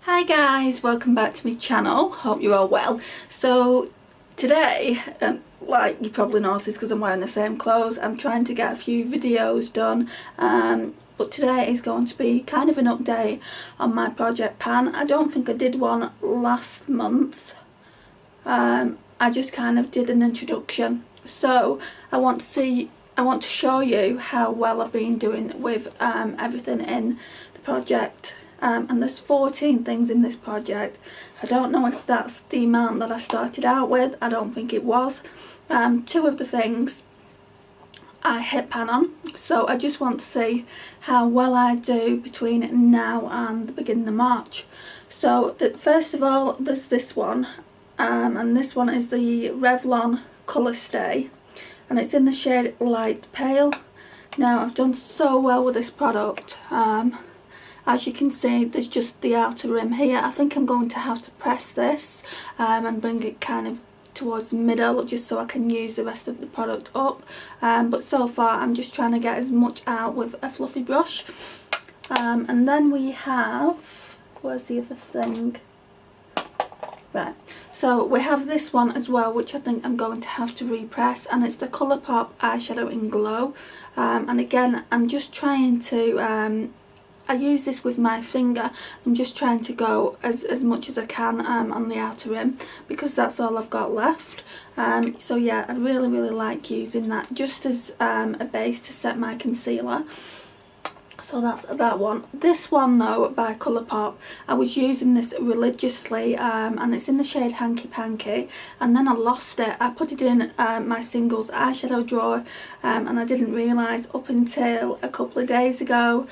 Hi guys, welcome back to my channel. Hope you're all well. So today, like you probably noticed because I'm wearing the same clothes, I'm trying to get a few videos done, but today is going to be kind of an update on my project pan. I don't think I did one last month. I just kind of did an introduction. So I want to show you how well I've been doing with everything in the project. And there's 14 things in this project. I don't know if that's the amount that I started out with. I don't think it was. Two of the things I hit pan on, so I just want to see how well I do between now and the beginning of March. So first of all, there's this one, and this one is the Revlon Colour Stay, and it's in the shade Light Pale. Now I've done so well with this product. As you can see, there's just the outer rim here. I think I'm going to have to press this and bring it kind of towards the middle just so I can use the rest of the product up. But so far I'm just trying to get as much out with a fluffy brush. And then we have, where's the other thing? Right, so we have this one as well, which I think I'm going to have to repress, and it's the Colourpop Eyeshadow in Glow. And again, I'm just trying to I use this with my finger. I'm just trying to go as much as I can on the outer rim because that's all I've got left. So yeah, I really like using that just as a base to set my concealer. So that's that one. This one though, by Colourpop, I was using this religiously, and it's in the shade Hanky Panky, and then I lost it. I put it in my singles eyeshadow drawer, and I didn't realise up until a couple of days ago.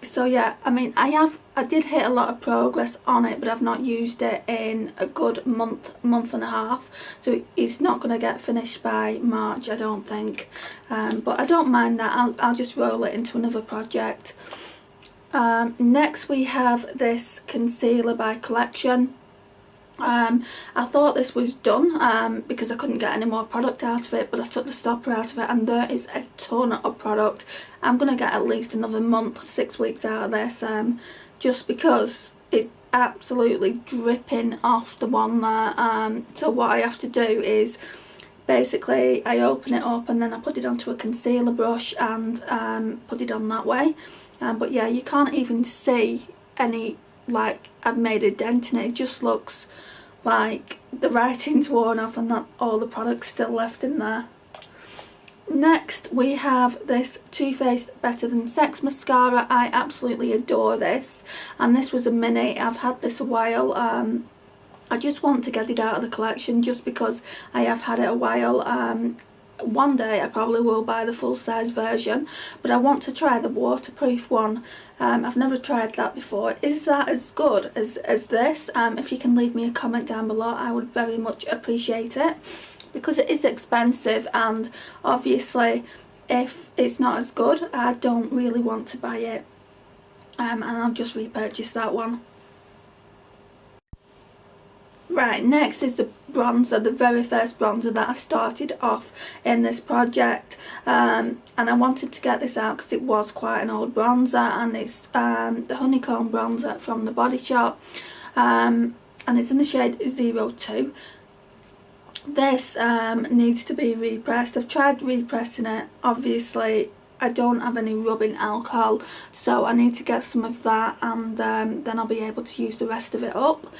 So yeah, I mean, I did hit a lot of progress on it, but I've not used it in a good month and a half, so it's not going to get finished by March, I don't think. But I don't mind that. I'll just roll it into another project. Next we have this concealer by Collection. I thought this was done because I couldn't get any more product out of it, but I took the stopper out of it and there is a ton of product. I'm going to get at least another month, 6 weeks out of this, just because it's absolutely dripping off the one there. So what I have to do is basically I open it up and then I put it onto a concealer brush and put it on that way. But yeah, you can't even see any, like, I've made a dent in it. It just looks like the writing's worn off and that all the product's still left in there. Next we have this Too Faced Better Than Sex mascara. I absolutely adore this, and this was a mini. I've had this a while. I just want to get it out of the collection just because I have had it a while. One day I probably will buy the full size version, but I want to try the waterproof one. I've never tried that before. Is that as good as this? If you can leave me a comment down below, I would very much appreciate it, because it is expensive, and obviously if it's not as good, I don't really want to buy it, and I'll just repurchase that one. Right, next is the bronzer, the very first bronzer that I started off in this project, and I wanted to get this out because it was quite an old bronzer, and it's the Honeycomb bronzer from the Body Shop, and it's in the shade 02. This needs to be repressed. I've tried repressing it. Obviously I don't have any rubbing alcohol, so I need to get some of that, and then I'll be able to use the rest of it up.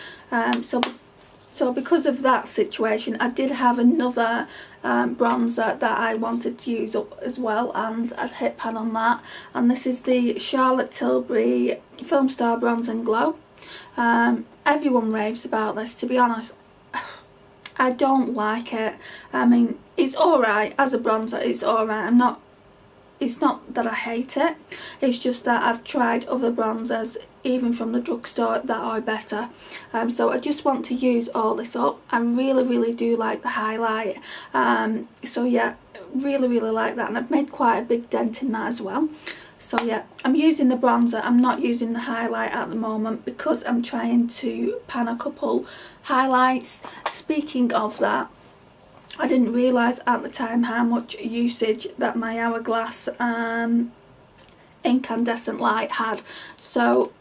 So because of that situation, I did have another bronzer that I wanted to use up as well, and I'd hit pan on that, and this is the Charlotte Tilbury Film Star Bronze and Glow. Everyone raves about this. To be honest, I don't like it. I mean, it's alright as a bronzer, it's alright. It's not that I hate it, it's just that I've tried other bronzers, even from the drugstore, that are better. So I just want to use all this up. I really do like the highlight. So yeah, really like that, and I've made quite a big dent in that as well. So yeah, I'm using the bronzer. I'm not using the highlight at the moment because I'm trying to pan a couple highlights. Speaking of that, I didn't realise at the time how much usage that my Hourglass incandescent light had. So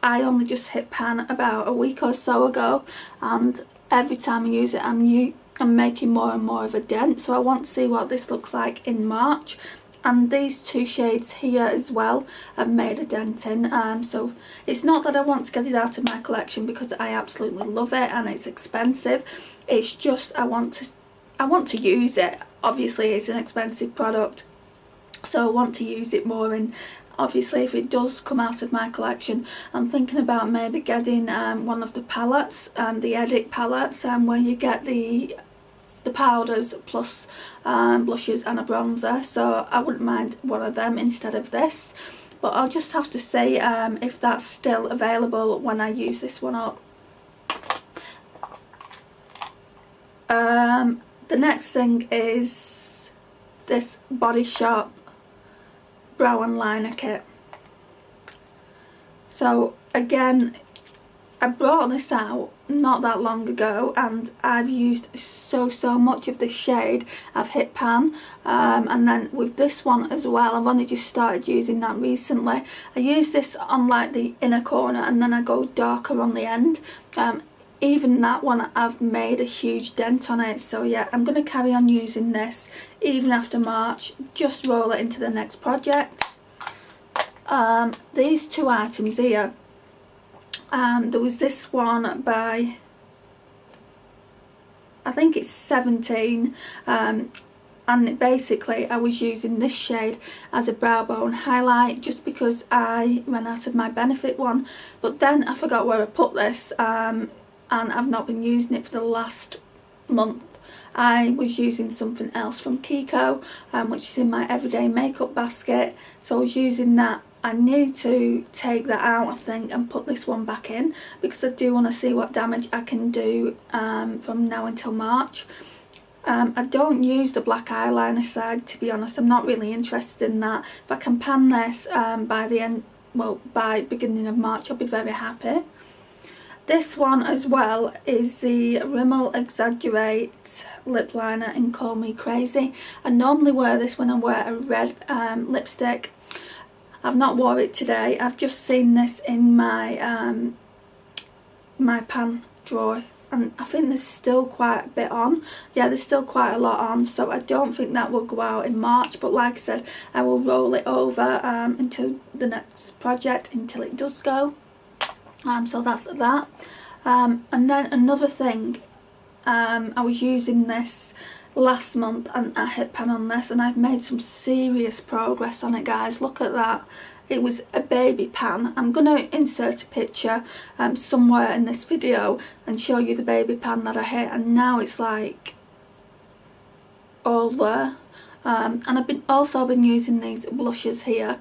I only just hit pan about a week or so ago, and every time I use it I'm making more and more of a dent. So I want to see what this looks like in March. And these two shades here as well I've made a dent in. So it's not that I want to get it out of my collection, because I absolutely love it and it's expensive. It's just I want to use it. Obviously it's an expensive product, so I want to use it more. And obviously if it does come out of my collection, I'm thinking about maybe getting one of the palettes, the Edit palettes, where you get the powders plus blushes and a bronzer. So I wouldn't mind one of them instead of this, but I'll just have to see if that's still available when I use this one up. The next thing is this Body Shop Brow and Liner Kit. So again, I brought this out not that long ago, and I've used so much of this shade. I've hit pan, and then with this one as well, I've only just started using that recently. I use this on like the inner corner, and then I go darker on the end. Even that one, I've made a huge dent on it. So yeah, I'm going to carry on using this even after March, just roll it into the next project. These two items here, there was this one by, I think it's 17, and basically I was using this shade as a brow bone highlight just because I ran out of my Benefit one, but then I forgot where I put this, and I've not been using it for the last month. I was using something else from Kiko, which is in my everyday makeup basket, so I was using that. I need to take that out, I think, and put this one back in, because I do want to see what damage I can do from now until March. I don't use the black eyeliner side, to be honest. I'm not really interested in that. If I can pan this by beginning of March, I'll be very happy. This one as well is the Rimmel Exaggerate lip liner in Call Me Crazy. I normally wear this when I wear a red lipstick. I've not wore it today. I've just seen this in my my pan drawer, and I think there's still quite a bit on. Yeah, there's still quite a lot on, so I don't think that will go out in March, but like I said, I will roll it over into the next project until it does go. So that's that. And then another thing, I was using this last month and I hit pan on this, and I've made some serious progress on it, guys. Look at that. It was a baby pan. I'm going to insert a picture somewhere in this video and show you the baby pan that I hit, and now it's like all there. And I've also been using these blushes here.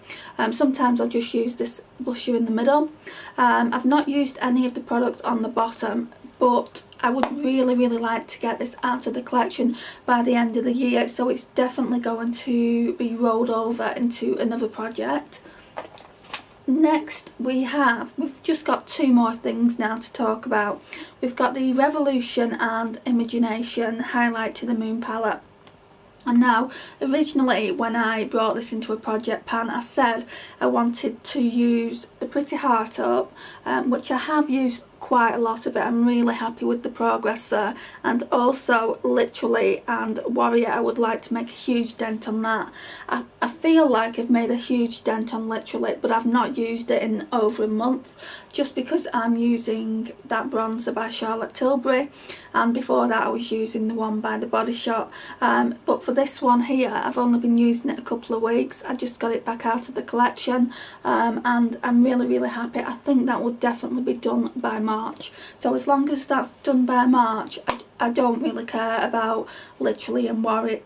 Sometimes I'll just use this blusher in the middle. I've not used any of the products on the bottom, but I would really like to get this out of the collection by the end of the year, so it's definitely going to be rolled over into another project. Next we've just got two more things now to talk about. We've got the Revolution and Imagination Highlight to the Moon palette. And now, originally when I brought this into a project pan, I said I wanted to use the Pretty Heart Up, which I have used quite a lot of it. I'm really happy with the progress there, and also Literally and Warrior. I would like to make a huge dent on that. I feel like I've made a huge dent on Literally, but I've not used it in over a month, just because I'm using that bronzer by Charlotte Tilbury, and before that I was using the one by The Body Shop. But for this one here, I've only been using it a couple of weeks. I just got it back out of the collection, and I'm really happy. I think that will definitely be done by March. So as long as that's done by March, I don't really care about Literally and Warrior.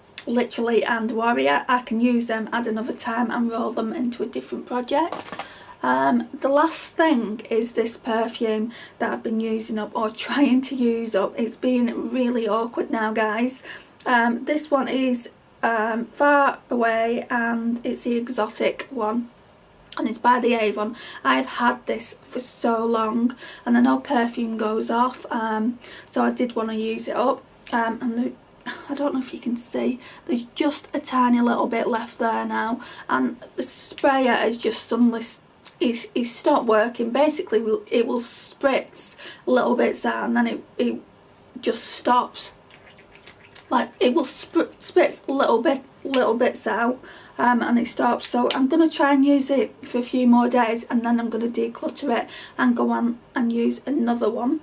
I can use them at another time and roll them into a different project. The last thing is this perfume that I've been using up, or trying to use up. It's being really awkward now, guys. This one is Far Away, and it's the Exotic one, and it's by the Avon. I've had this for so long, and I know perfume goes off, so I did want to use it up. And I don't know if you can see, there's just a tiny little bit left there now, and the sprayer is just suddenly, he's stopped working. Basically it will spritz little bits out and then it just stops. Like it will spritz little bits out and it stops. So I'm going to try and use it for a few more days, and then I'm going to declutter it and go on and use another one.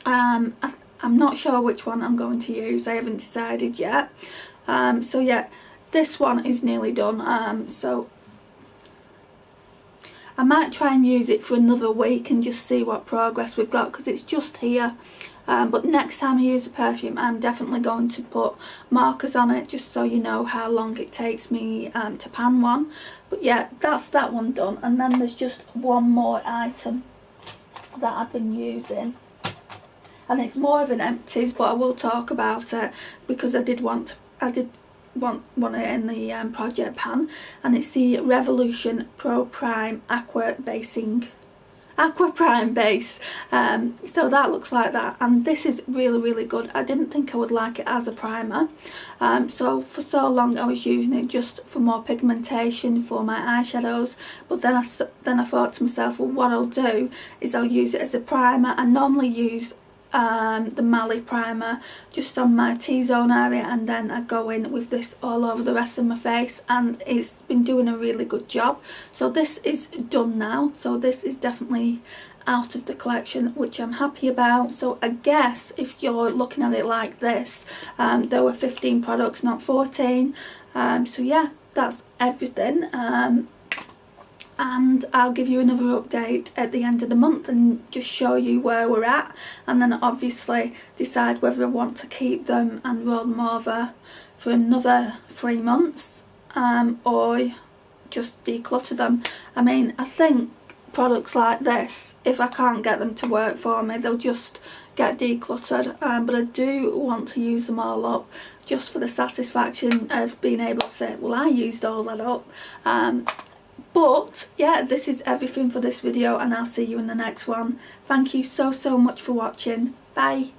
I'm not sure which one I'm going to use. I haven't decided yet. So yeah, this one is nearly done. So I might try and use it for another week and just see what progress we've got, because it's just here. But next time I use a perfume, I'm definitely going to put markers on it, just so you know how long it takes me to pan one. But yeah, that's that one done. And then there's just one more item that I've been using, and it's more of an empties, but I will talk about it because I did want one in the project pan, and it's the Revolution Pro Prime Aqua Prime base. So that looks like that, and this is really good. I didn't think I would like it as a primer, so for so long I was using it just for more pigmentation for my eyeshadows, but then I thought to myself, well, what I'll do is I'll use it as a primer. I normally use the Mally primer just on my T-zone area, and then I go in with this all over the rest of my face, and it's been doing a really good job. So this is done now, so this is definitely out of the collection, which I'm happy about. So I guess if you're looking at it like this, there were 15 products, not 14. So yeah, that's everything. And I'll give you another update at the end of the month and just show you where we're at, and then obviously decide whether I want to keep them and roll them over for another 3 months, or just declutter them. I mean, I think products like this, if I can't get them to work for me, they'll just get decluttered, but I do want to use them all up just for the satisfaction of being able to say, well, I used all that up. But yeah, this is everything for this video, and I'll see you in the next one. Thank you so much for watching. Bye.